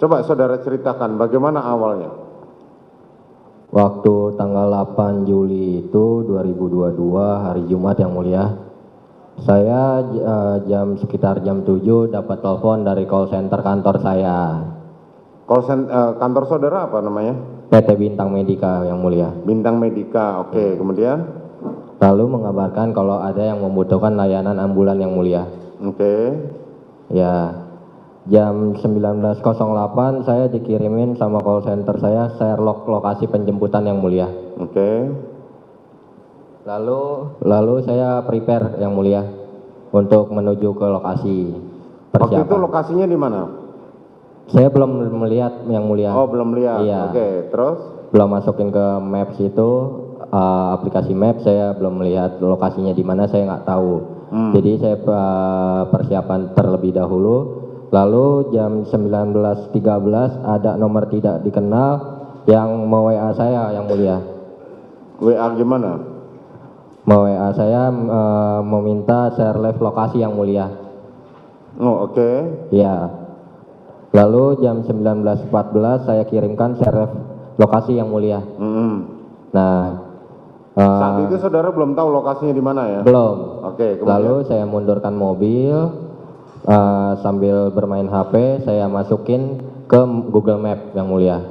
Coba saudara ceritakan bagaimana awalnya. Waktu tanggal 8 Juli itu 2022 hari Jumat yang mulia, saya sekitar jam 7 dapat telepon dari call center kantor saya. Kantor saudara apa namanya? PT Bintang Medika yang mulia. Bintang Medika, oke. Kemudian? Lalu mengabarkan kalau ada yang membutuhkan layanan ambulan yang mulia. Oke. Ya, jam 19.08 saya dikirimin sama call center saya share lokasi penjemputan yang mulia. Oke. Lalu saya prepare yang mulia untuk menuju ke lokasi persiapan. Waktu itu lokasinya di mana? Saya belum melihat yang mulia. Oh, belum lihat. Iya. Oke, terus? Belum masukin ke Maps itu, aplikasi Maps, saya belum melihat lokasinya di mana, saya nggak tahu. Jadi saya persiapan terlebih dahulu. Lalu jam 19.13 ada nomor tidak dikenal yang me-WA saya yang mulia. WA gimana? Me-WA saya meminta share live lokasi yang mulia. Oh, oke. Ya. Lalu jam 19.14 saya kirimkan share live lokasi yang mulia. Nah, saat itu saudara belum tahu lokasinya di mana ya? belum. Oke, kemudian? Lalu saya mundurkan mobil sambil bermain HP, saya masukin ke Google Map yang mulia.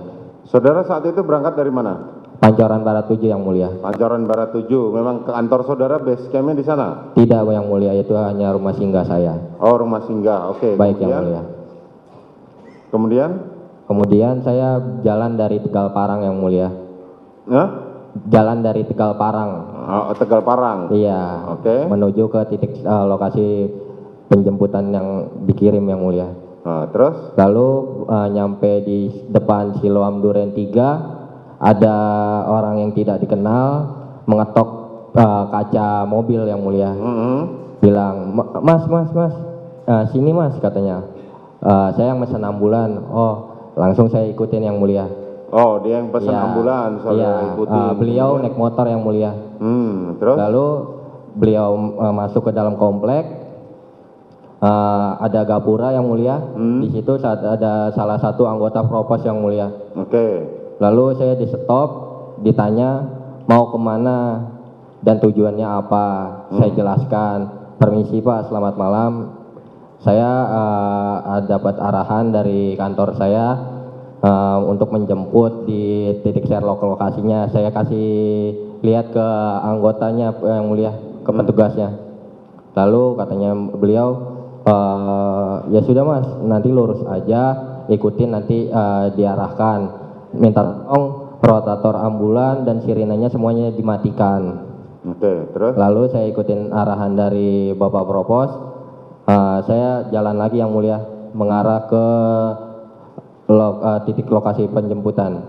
Saudara saat itu berangkat dari mana? Pancoran Barat 7 yang mulia. Pancoran Barat 7. Memang kantor saudara base campnya di sana? Tidak yang mulia, itu hanya rumah singgah saya. Oh, rumah singgah. Oke. Baik kemudian? yang mulia. Kemudian saya jalan dari Tegal Parang yang mulia. Hah? Jalan dari Tegal Parang. Oh, Tegal Parang. Iya. Oke. Menuju ke titik lokasi penjemputan yang dikirim yang mulia. Nah, terus? Lalu nyampe di depan Siloam Duren 3, ada orang yang tidak dikenal mengetok kaca mobil yang mulia. Bilang, mas, sini mas katanya. Saya yang pesan ambulan. Oh, langsung saya ikutin yang mulia. Oh, dia yang pesan Ya, ambulan, saudara ikutin. Beliau naik motor yang mulia. Terus? Lalu beliau masuk ke dalam komplek. Ada gapura yang mulia. Di situ ada salah satu anggota propos yang mulia. Oke. Lalu saya di stop, ditanya mau kemana dan tujuannya apa. Saya jelaskan, permisi Pak, selamat malam. Saya dapat arahan dari kantor saya untuk menjemput di titik share lokasinya. Saya kasih lihat ke anggotanya yang mulia, ke petugasnya. Lalu katanya beliau, ya sudah mas, nanti lurus aja, ikutin nanti diarahkan. Minta tolong rotator ambulan dan sirenenya semuanya dimatikan. Oke, terus? Lalu saya ikutin arahan dari Bapak Propos. Saya jalan lagi yang mulia mengarah ke titik lokasi penjemputan.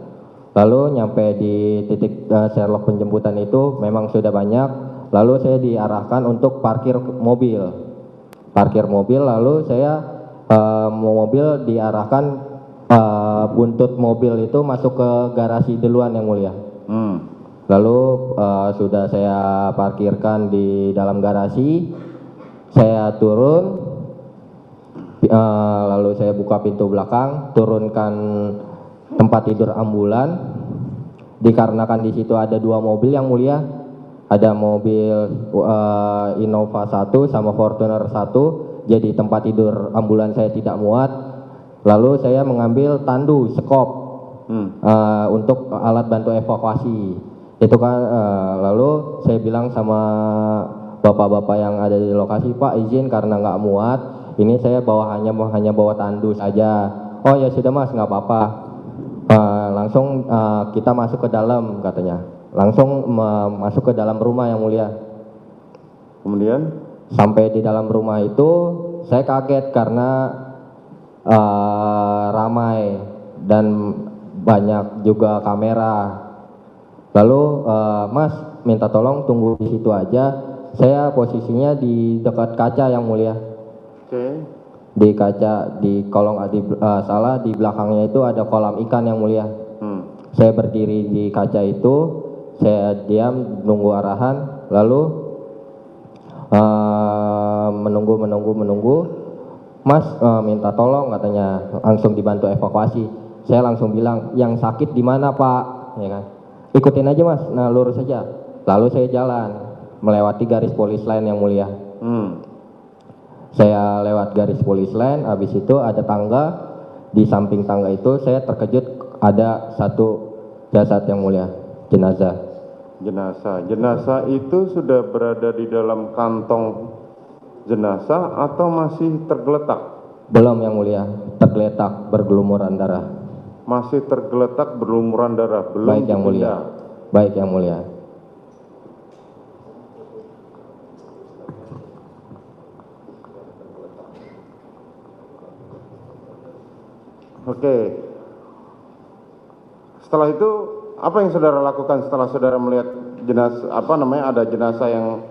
Lalu nyampe di titik Sherlock penjemputan itu memang sudah banyak. Lalu saya diarahkan untuk parkir mobil. Lalu saya mobil diarahkan buntut mobil itu masuk ke garasi duluan yang mulia. Lalu sudah saya parkirkan di dalam garasi. Saya turun, lalu saya buka pintu belakang, turunkan tempat tidur ambulan. Dikarenakan di situ ada dua mobil yang mulia, ada mobil Innova 1 sama Fortuner 1, jadi tempat tidur ambulan saya tidak muat. Lalu saya mengambil tandu, sekop, untuk alat bantu evakuasi. Itu kan, lalu saya bilang sama bapak-bapak yang ada di lokasi, Pak izin karena nggak muat, ini saya hanya bawa tandu saja. Oh ya sudah mas, nggak apa-apa. Langsung kita masuk ke dalam katanya. Langsung masuk ke dalam rumah yang mulia. Kemudian? Sampai di dalam rumah itu saya kaget karena ramai dan banyak juga kamera. Lalu mas minta tolong tunggu di situ aja. Saya posisinya di dekat kaca yang mulia. Oke. Di kaca, di kolong di belakangnya itu ada kolam ikan yang mulia. Saya berdiri di kaca itu, saya diam nunggu arahan, lalu menunggu. Mas minta tolong katanya, langsung dibantu evakuasi. Saya langsung bilang, yang sakit di mana Pak? Ya kan? Ikutin aja Mas, nah lurus saja. Lalu saya jalan melewati garis polis lain yang mulia. Saya lewat garis polis lain, habis itu ada tangga. Di samping tangga itu saya terkejut ada satu jasad yang mulia, jenazah. Jenazah itu sudah berada di dalam kantong jenazah atau masih tergeletak? Belum yang mulia, tergeletak bergelumuran darah. Masih tergeletak berlumuran darah, belum Baik yang mulia. dipindah. Baik yang mulia. Oke. Setelah itu apa yang saudara lakukan setelah saudara melihat jenazah ada jenazah yang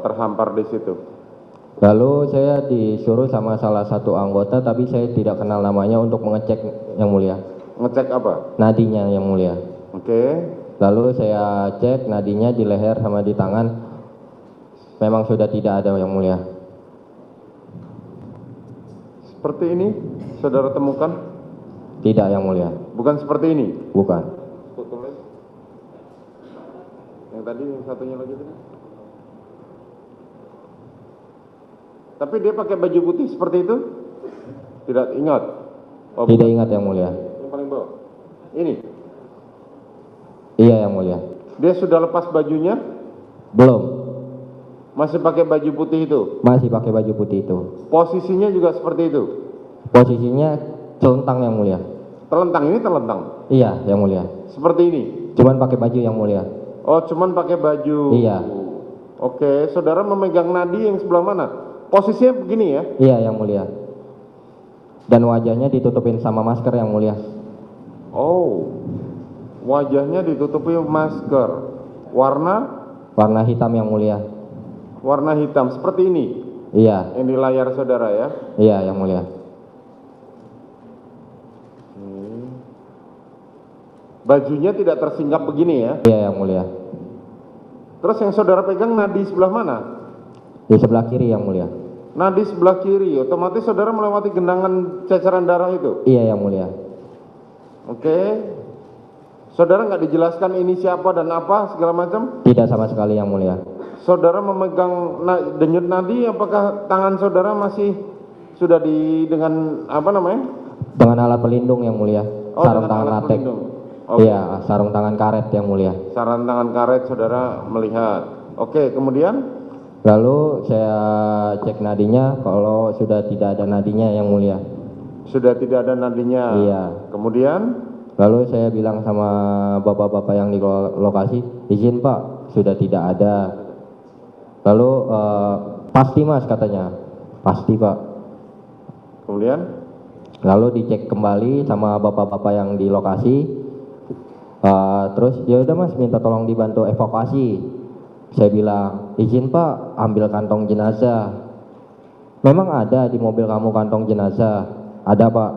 terhampar di situ? Lalu saya disuruh sama salah satu anggota, tapi saya tidak kenal namanya, untuk mengecek yang mulia. Ngecek apa? Nadinya yang mulia. Oke. Lalu saya cek nadinya di leher sama di tangan, memang sudah tidak ada yang mulia. Seperti ini saudara temukan? Tidak yang mulia. Bukan seperti ini? Bukan. Tulis. Yang tadi, yang satunya lagi tadi. Tapi dia pakai baju putih seperti itu? Tidak ingat? Oh, Tidak ingat yang mulia. yang paling bawah. Ini? Iya yang mulia. Dia sudah lepas bajunya? Belum. Masih pakai baju putih itu? Masih pakai baju putih itu. Posisinya juga seperti itu? Posisinya celentang yang mulia. Telentang, ini telentang? Iya yang mulia. Seperti ini? Cuman pakai baju yang mulia. Oh, cuman pakai baju? Iya. Oke, saudara memegang nadi yang sebelah mana? Posisinya begini ya? Iya yang mulia. Dan wajahnya ditutupin sama masker yang mulia. Oh, wajahnya ditutupi masker. Warna? Warna hitam yang mulia. Warna hitam, seperti ini? Iya. Yang di layar saudara ya? Iya yang mulia. Bajunya tidak tersinggap begini ya? Iya yang mulia. Terus yang saudara pegang nadi sebelah mana? Di sebelah kiri yang mulia. Nadi sebelah kiri, otomatis saudara melewati genangan ceceran darah itu? Iya yang mulia. Oke. Saudara nggak dijelaskan ini siapa dan apa segala macam? Tidak sama sekali yang mulia. Saudara memegang denyut nadi, apakah tangan saudara masih sudah dengan apa namanya? Dengan alat pelindung yang mulia. Oh, Sarung dengan tangan alat latex. pelindung. Oke. Iya, sarung tangan karet yang mulia. Sarung tangan karet saudara melihat. Oke, kemudian? Lalu saya cek nadinya, kalau sudah tidak ada nadinya yang mulia. Sudah tidak ada nadinya. Iya. Kemudian? Lalu saya bilang sama bapak-bapak yang di lokasi, izin Pak, sudah tidak ada. Lalu pasti Mas katanya, pasti Pak. Kemudian? Lalu dicek kembali sama bapak-bapak yang di lokasi. Terus ya udah Mas, minta tolong dibantu evakuasi. Saya bilang, izin Pak, ambil kantong jenazah. Memang ada di mobil kamu kantong jenazah? Ada Pak.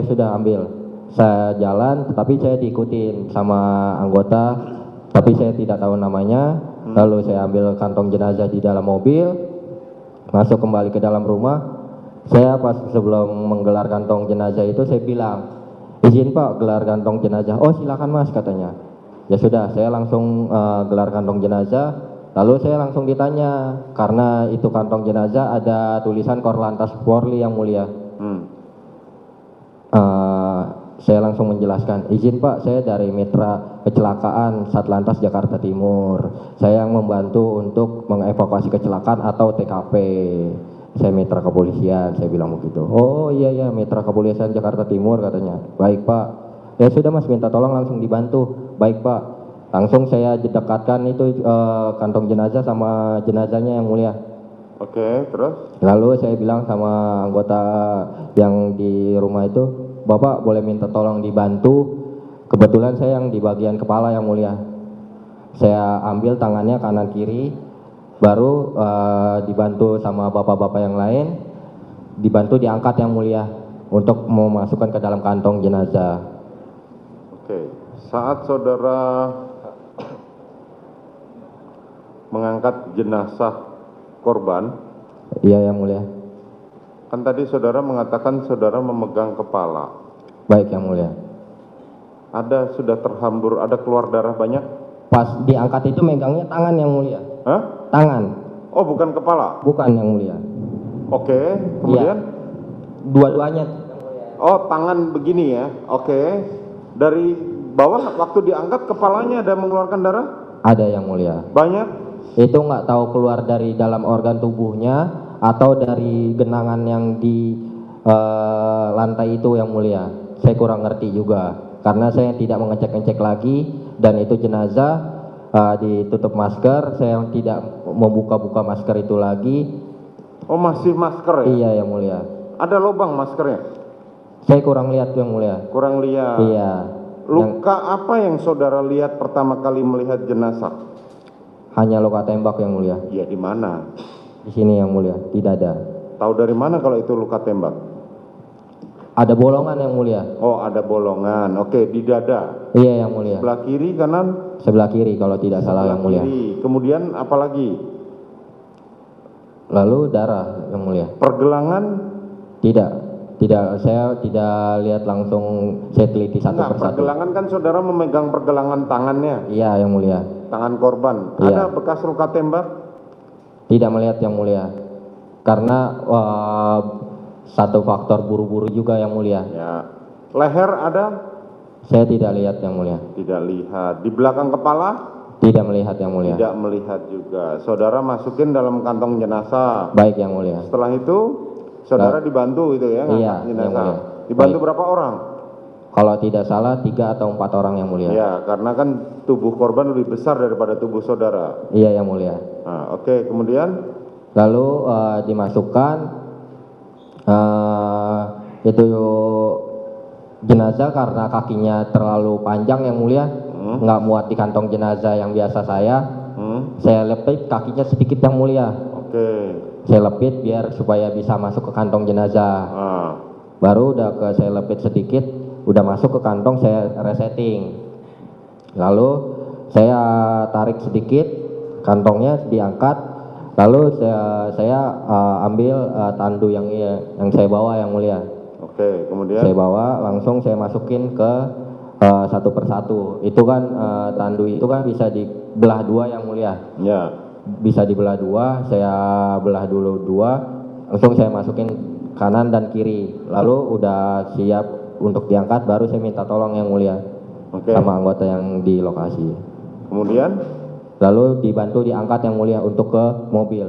Sudah ambil. Saya jalan, tetapi saya diikutin sama anggota, tapi saya tidak tahu namanya. Lalu saya ambil kantong jenazah di dalam mobil, masuk kembali ke dalam rumah. Saya pas sebelum menggelar kantong jenazah itu saya bilang, izin Pak, gelar kantong jenazah. Oh silakan Mas katanya. Ya sudah, saya langsung gelar kantong jenazah. Lalu saya langsung ditanya, karena itu kantong jenazah ada tulisan Korlantas Polri yang mulia. Saya langsung menjelaskan, izin Pak, saya dari Mitra Kecelakaan Satlantas Jakarta Timur. Saya yang membantu untuk mengevakuasi kecelakaan atau TKP. Saya mitra kepolisian, saya bilang begitu. Oh iya mitra kepolisian Jakarta Timur katanya. Baik Pak. Ya sudah Mas, minta tolong langsung dibantu. Baik Pak. Langsung saya dekatkan itu kantong jenazah sama jenazahnya yang mulia. Oke, terus? Lalu saya bilang sama anggota yang di rumah itu, Bapak boleh minta tolong dibantu. Kebetulan saya yang di bagian kepala yang mulia. Saya ambil tangannya kanan kiri, baru dibantu sama bapak-bapak yang lain, dibantu diangkat yang mulia untuk memasukkan ke dalam kantong jenazah. Oke, saat saudara mengangkat jenazah korban, Iya yang mulia. Kan tadi saudara mengatakan saudara memegang kepala. Baik yang mulia. Ada sudah terhambur, ada keluar darah banyak? Pas diangkat itu megangnya tangan yang mulia. Hah? Tangan, Oh, bukan kepala. bukan yang mulia. Oke, kemudian? Dua-duanya. Oh, tangan begini ya. Oke. Dari bawah waktu diangkat kepalanya ada mengeluarkan darah? Ada yang mulia. Banyak? Itu nggak tahu keluar dari dalam organ tubuhnya atau dari genangan yang di lantai itu yang mulia. Saya kurang ngerti juga karena saya tidak mengecek-ngecek lagi dan itu jenazah ditutup masker. Saya tidak membuka-buka masker itu lagi. Oh, masih masker ya? Iya yang mulia. Ada lubang maskernya? Saya kurang lihat yang mulia. Kurang lihat. Iya. Luka apa yang saudara lihat pertama kali melihat jenazah? Hanya luka tembak yang mulia. Ya, di mana? Di sini yang mulia, di dada. Tahu dari mana kalau itu luka tembak? Ada bolongan yang mulia. Oh, ada bolongan. Oke, di dada. Iya yang mulia. Sebelah kiri, kanan? Sebelah kiri kalau tidak salah yang mulia. Kiri. Kemudian apa lagi? Lalu darah yang mulia. Pergelangan? Tidak, saya tidak lihat langsung, saya teliti satu Enggak, persatu. pergelangan kan saudara memegang pergelangan tangannya, Iya yang mulia. tangan korban. Iya. Ada bekas luka tembak? Tidak melihat yang mulia. Karena satu faktor buru-buru juga yang mulia. Ya. Leher ada? Saya tidak lihat yang mulia. Tidak lihat. Di belakang kepala? Tidak melihat yang mulia. Tidak melihat juga. Saudara masukin dalam kantong jenazah. Baik yang mulia. Setelah itu saudara dibantu itu ya, ngangkat Iya, jenazah. yang mulia. Dibantu Baik. berapa orang? Kalau tidak salah 3 atau 4 orang yang mulia. Ya, karena kan tubuh korban lebih besar daripada tubuh saudara. Iya yang mulia. Nah, oke, kemudian Lalu dimasukkan itu jenazah karena kakinya terlalu panjang yang mulia, nggak muat di kantong jenazah yang biasa saya lepit kakinya sedikit yang mulia. oke. Saya lepit biar supaya bisa masuk ke kantong jenazah. Ah, Baru udah saya lepit sedikit, udah masuk ke kantong, saya resetting. Lalu saya tarik sedikit, kantongnya diangkat. Lalu saya ambil tandu yang saya bawa yang mulia. oke, kemudian Saya bawa langsung saya masukin ke satu persatu. Itu kan tandu itu kan bisa dibelah dua yang mulia. ya. Bisa dibelah dua, saya belah dulu dua, langsung saya masukin kanan dan kiri. Lalu udah siap untuk diangkat, baru saya minta tolong yang mulia Oke. sama anggota yang di lokasi. Kemudian Lalu dibantu diangkat yang mulia untuk ke mobil.